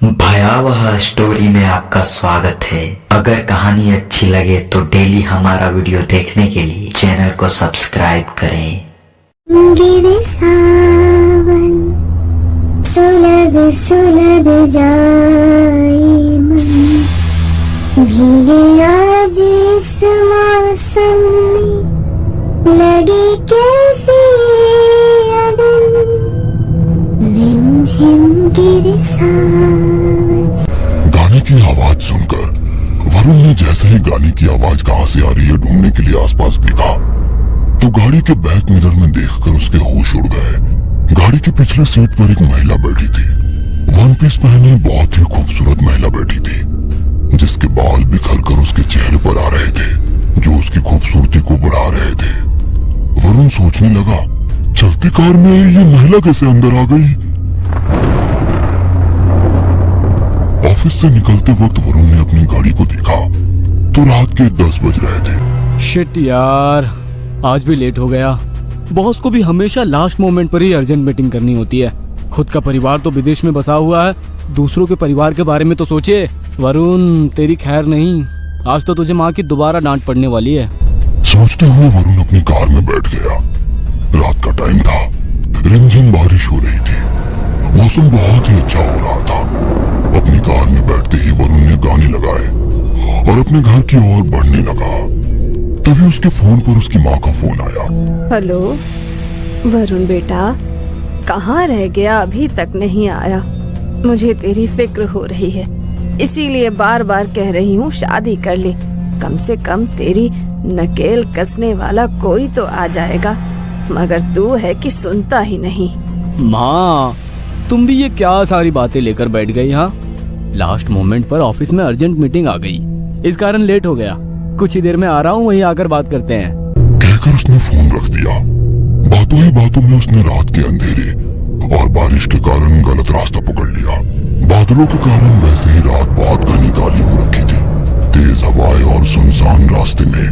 भयावह स्टोरी में आपका स्वागत है। अगर कहानी अच्छी लगे तो डेली हमारा वीडियो देखने के लिए चैनल को सब्सक्राइब करें। गिरे सावन सुलग सुलग जाए मन, भीगे आज इस मौसम में लगे कैसी अगन, रिमझिम गिरे सावन। गाने की आवाज सुनकर वरुण ने जैसे ही गाने की आवाज कहां से आ रही है ढूंढने के लिए आसपास देखा तो गाड़ी के बैक मिरर में देखकर उसके होश उड़ गए। गाड़ी के पिछले सीट पर एक महिला बैठी थी। वन पीस पहने बहुत ही खूबसूरत महिला बैठी थी, जिसके बाल बिखर कर उसके चेहरे पर आ रहे थे, जो उसकी खूबसूरती को बढ़ा रहे थे। वरुण सोचने लगा, चलती कार में ये महिला कैसे अंदर आ गई। ऑफिस से निकलते वक्त वरुण ने अपनी गाड़ी को देखा तो रात के 10 बज रहे थे। शिट यार, आज भी लेट हो गया। बॉस को भी हमेशा लास्ट मोमेंट पर ही अर्जेंट मीटिंग करनी होती है। खुद का परिवार तो विदेश में बसा हुआ है, दूसरों के परिवार के बारे में तो सोचे। वरुण, तेरी खैर नहीं, आज तो तुझे माँ की दोबारा डांट पड़ने वाली है। सोचते हुए वरुण अपनी कार में बैठ गया। रात का टाइम था, रिमझिम बारिश हो रही थी, मौसम बहुत ही अच्छा हो रहा था। अपनी कार में बैठते ही वरुण ने गाने लगाए और अपने घर की ओर बढ़ने लगा। तभी उसके फोन पर उसकी माँ का फोन आया। हेलो वरुण बेटा, कहाँ रह गया, अभी तक नहीं आया। मुझे तेरी फिक्र हो रही है, इसीलिए बार बार कह रही हूँ शादी कर ले। कम से कम तेरी नकेल कसने वाला कोई तो आ जाएगा, मगर तू है कि सुनता ही नहीं। माँ, तुम भी ये क्या सारी बातें लेकर बैठ गई। हाँ, लास्ट मोमेंट पर ऑफिस में अर्जेंट मीटिंग आ गई, इस कारण लेट हो गया। कुछ ही देर में आ रहा हूँ, वहीं आकर बात करते हैं। कहकर उसने फोन रख दिया। बातों ही बातों में उसने रात के अंधेरे और बारिश के कारण गलत रास्ता पकड़ लिया। बादलों के कारण वैसे ही रात बहुत घनी काली हो रखी थी। तेज हवाएं और सुनसान रास्ते में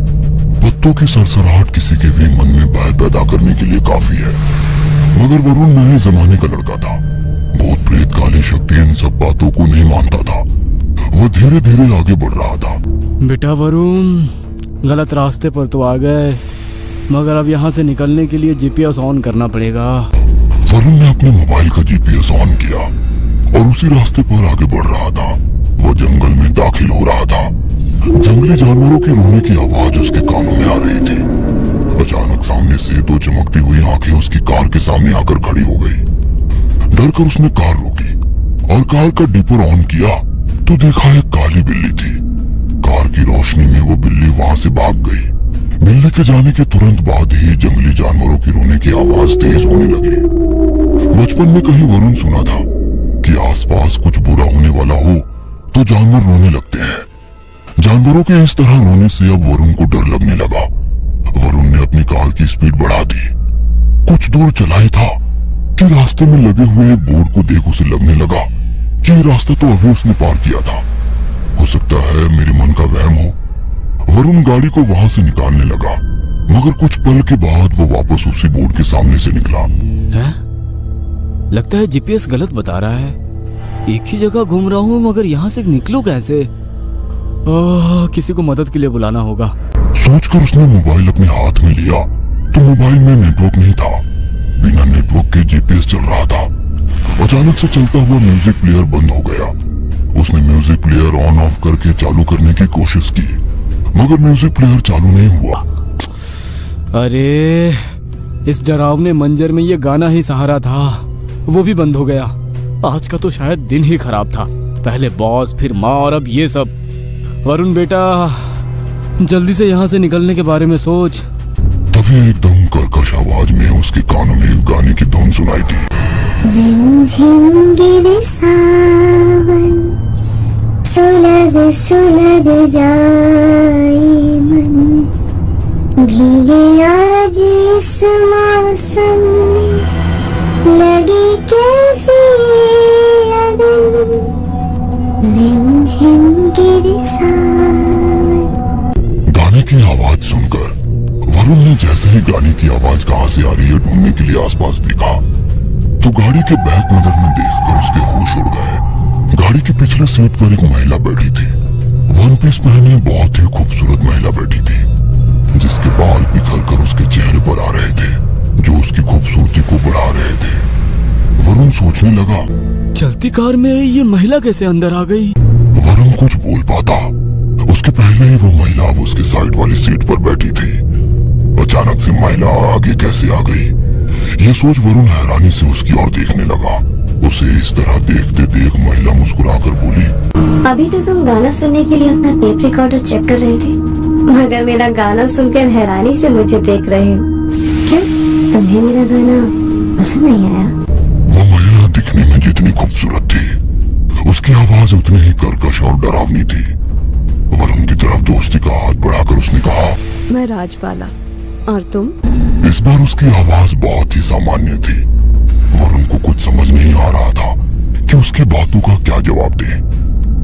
पत्तों की सरसराहट किसी के भी मन में भय पैदा करने के लिए काफी है। मगर वरुण नए जमाने का लड़का था। भूत प्रेत काली शक्ति इन सब बातों को नहीं मानता था। वो धीरे धीरे आगे बढ़ रहा था। बेटा वरुण, गलत रास्ते पर तो आ गए, मगर अब यहाँ से निकलने के लिए जीपीएस ऑन करना पड़ेगा। वरुण ने अपने मोबाइल का जीपीएस ऑन किया और उसी रास्ते पर आगे बढ़ रहा था। वो जंगल में दाखिल हो रहा था। जंगली जानवरों के रोने की आवाज उसके कानों में आ रही थी। अचानक सामने से दो चमकती हुई आंखें उसकी कार के सामने आकर खड़ी हो गई। डर कर उसने कार रोकी और कार का डीपर ऑन किया तो देखा एक काली बिल्ली थी। कार की रोशनी में वो बिल्ली वहां से भाग गई। बिल्ली के जाने के तुरंत बाद ही जंगली जानवरों की रोने की आवाज तेज होने लगी। बचपन में कहीं वरुण सुना था कि आसपास कुछ बुरा होने वाला हो तो जानवर रोने लगते हैं। जानवरों के इस तरह रोने से अब वरुण को डर लगने लगा। वरुण ने अपनी कार की स्पीड बढ़ा दी। कुछ दूर चला ही था कि रास्ते में लगे हुए एक बोर्ड को देख उसे लगने लगा कि ये रास्ता तो अभी उसने पार किया था। हो सकता है मेरे मन का वहम हो। वरुण गाड़ी को वहां से निकालने लगा, मगर कुछ पल के बाद वो वापस उसी बोर्ड के सामने से निकला। है? लगता है जीपीएस गलत बता रहा है। एक ही जगह घूम रहा हूँ, मगर यहाँ से निकलूं कैसे? किसी को मदद के लिए बुलाना होगा। सोचकर उसने मोबाइल अपने हाथ में लिया तो मोबाइल में नेटवर्क नहीं था। बिना नेटवर्क के जीपीएस चल रहा था। अचानक से चलता हुआ म्यूजिक प्लेयर बंद हो गया। उसने म्यूजिक प्लेयर ऑन ऑफ करके चालू करने की कोशिश की, मगर म्यूजिक प्लेयर चालू नहीं हुआ। अरे, इस डरावने मंजर में ये गाना ही सहारा था, वो भी बंद हो गया। आज का तो शायद दिन ही खराब था। पहले बॉस, फिर माँ और अब ये सब। वरुण बेटा, जल्दी से यहाँ से निकलने के बारे में सोच। तभी एकदम कर्कश आवाज में उसके कानों में गाने की धुन सुनाई दी। रिमझिम गिरे सावन सुलग सुलग जाए मन, भीगे आज इस मौसम में लगे कैसी अगन, रिमझिम गिरे सावन। गाने की आवाज सुनकर वरुण ने जैसे ही गाने की आवाज कहां से आ रही है ढूंढने के लिए आसपास देखा तो गाड़ी के बैक मिरर में देखकर उसके होश उड़ गए। गाड़ी के पिछले सीट पर एक महिला बैठी थी। वन पीस पहने बहुत ही खूबसूरत महिला बैठी थी, जिसके बाल बिखर कर उसके चेहरे पर आ रहे थे, जो उसकी खूबसूरती को बढ़ा रहे थे। वरुण सोचने लगा, चलती कार में ये महिला कैसे अंदर आ गई? वरुण कुछ बोल पाता उसके पहले ही वो महिला अब उसके साइड वाली सीट पर बैठी थी। अचानक से महिला आगे कैसे आ गई, ये सोच वरुण हैरानी से उसकी ओर देखने लगा। उसे इस तरह देखते देख महिला मुस्कुराकर बोली, अभी तक तुम गाना सुनने के लिए अपना टेप रिकॉर्डर चेक कर रहे थे, मगर मेरा गाना सुनकर हैरानी से मुझे देख रहे हो। क्यों, तुम्हें मेरा गाना पसंद नहीं आया? वो महिला दिखने में जितनी खूबसूरत थी, उसकी आवाज उतनी ही कर्कश और डरावनी थी। वरुण की तरफ दोस्ती का हाथ बढ़ाकर उसने कहा, मैं राजबाला, और तुम? इस बार उसकी आवाज बहुत ही सामान्य थी। वरुण को कुछ समझ नहीं आ रहा था कि उसकी बातों का क्या जवाब दे,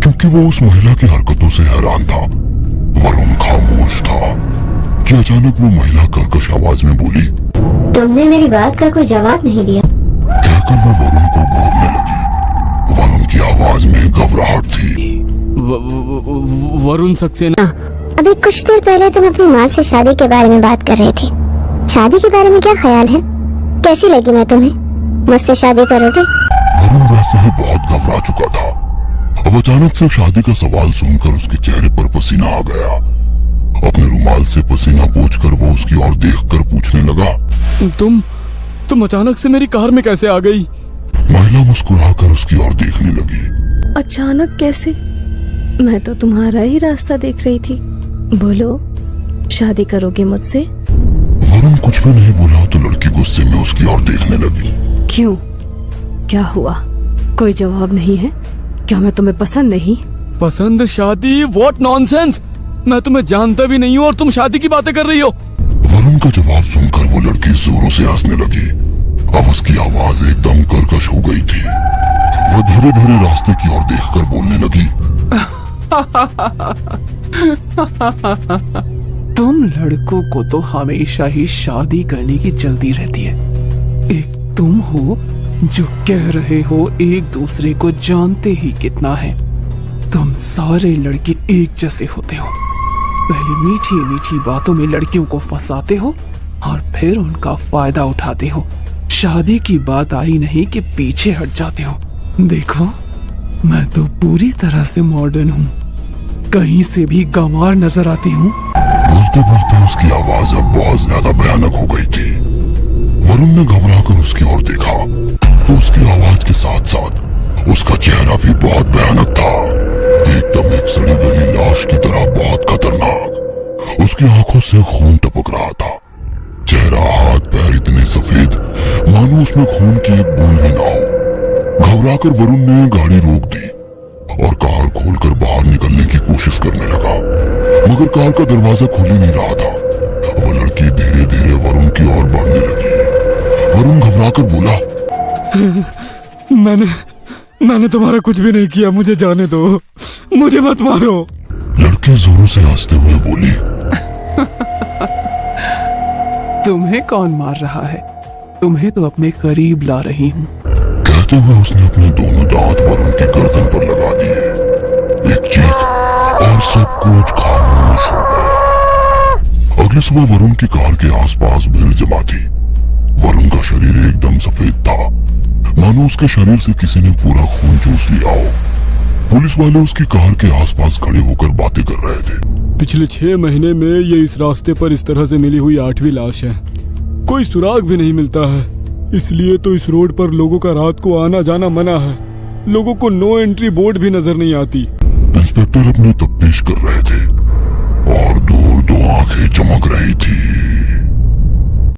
क्योंकि वो उस महिला की हरकतों से हैरान था। वरुण खामोश था कि अचानक वो महिला कर्कश आवाज में बोली, तुमने मेरी बात का कोई जवाब नहीं दिया। कहकर वो वरुण को घूरने लगी। वरुण की आवाज में घबराहट थी। वरुण सक्सेना, अभी कुछ देर पहले तुम अपनी माँ से शादी के बारे में बात कर रहे थे। शादी के बारे में क्या ख्याल है? कैसी लगी मैं तुम्हें? मुझसे शादी करोगे? वरुण वैसे ही बहुत घबरा चुका था। अब अचानक से शादी का सवाल सुनकर उसके चेहरे पर पसीना आ गया। अपने रुमाल से पसीना पोंछकर वो उसकी ओर देखकर पूछने लगा, तुम अचानक से मेरी कार में कैसे आ गई? महिला मुस्कुराकर उसकी ओर देखने लगी। अचानक कैसे? मैं तो तुम्हारा ही रास्ता देख रही थी। बोलो, शादी करोगे मुझसे? वरुण कुछ भी नहीं बोला तो लड़की गुस्से में उसकी ओर देखने लगी। क्यों, क्या हुआ? कोई जवाब नहीं है? क्या मैं तुम्हें पसंद नहीं? पसंद, शादी, व्हाट नॉनसेंस! मैं तुम्हें जानता भी नहीं हूँ और तुम शादी की बातें कर रही हो। वरुण का जवाब सुनकर वो लड़की जोरों से हंसने लगी। अब उसकी आवाज एकदम कर्कश हो गई थी। वो धीरे धीरे रास्ते की ओर देखकर बोलने लगी, तुम लड़कों को तो हमेशा ही शादी करने की जल्दी रहती है। एक तुम हो जो कह रहे हो एक दूसरे को जानते ही कितना है। तुम सारे लड़के एक जैसे होते हो। पहले मीठी मीठी बातों में लड़कियों को फंसाते हो और फिर उनका फायदा उठाते हो। शादी की बात आई नहीं कि पीछे हट जाते हो। देखो, मैं तो पूरी तरह से मॉडर्न हूँ, कहीं से भी गंवार नजर आती हूँ। बोलते बोलते उसकी आवाज अब बहुत ज्यादा भयानक हो गई थी। वरुण ने घबराकर उसकी ओर देखा तो उसकी आवाज के साथ साथ उसका चेहरा भी बहुत भयानक था, एकदम एक सड़ी गली लाश की तरह बहुत खतरनाक। उसकी आंखों से खून टपक रहा था। चेहरा, हाथ, पैर इतने सफेद मानो उसमें खून की एक बूंद भी ना हो। घबराकर वरुण ने गाड़ी रोक दी और कार खोलकर बाहर निकलने की कोशिश करने लगा, मगर कार का दरवाजा खुल ही नहीं रहा था। वो लड़की धीरे धीरे वरुण की ओर बढ़ने लगी। वरुण घबराकर बोला, मैंने तुम्हारा कुछ भी नहीं किया, मुझे जाने दो, मुझे मत मारो। लड़की जोरों से हंसते हुए बोली, तुम्हें कौन मार रहा है? तुम्हें तो अपने करीब ला रही हूँ। कहते हुए उसने अपने दोनों दांत वरुण की गर्दन पर लगा दिए। एक चीख और सब कुछ खामोश हो गया। अगले सुबह वरुण की कार के आसपास भीड़ जमा थी। वरुण का शरीर एकदम सफेद था, मानो उसके शरीर से किसी ने पूरा खून चूस लिया हो। पुलिस वाले उसकी कार के आसपास खड़े होकर बातें कर रहे थे। पिछले 6 महीने में ये इस रास्ते पर इस तरह से मिली हुई 8वीं लाश है। कोई सुराग भी नहीं मिलता है, इसलिए तो इस रोड पर लोगों का रात को आना जाना मना है। लोगों को नो एंट्री बोर्ड भी नजर नहीं आती। इंस्पेक्टर अपनी तफ्तीश कर रहे थे और दूर दो आंखें चमक रही थी।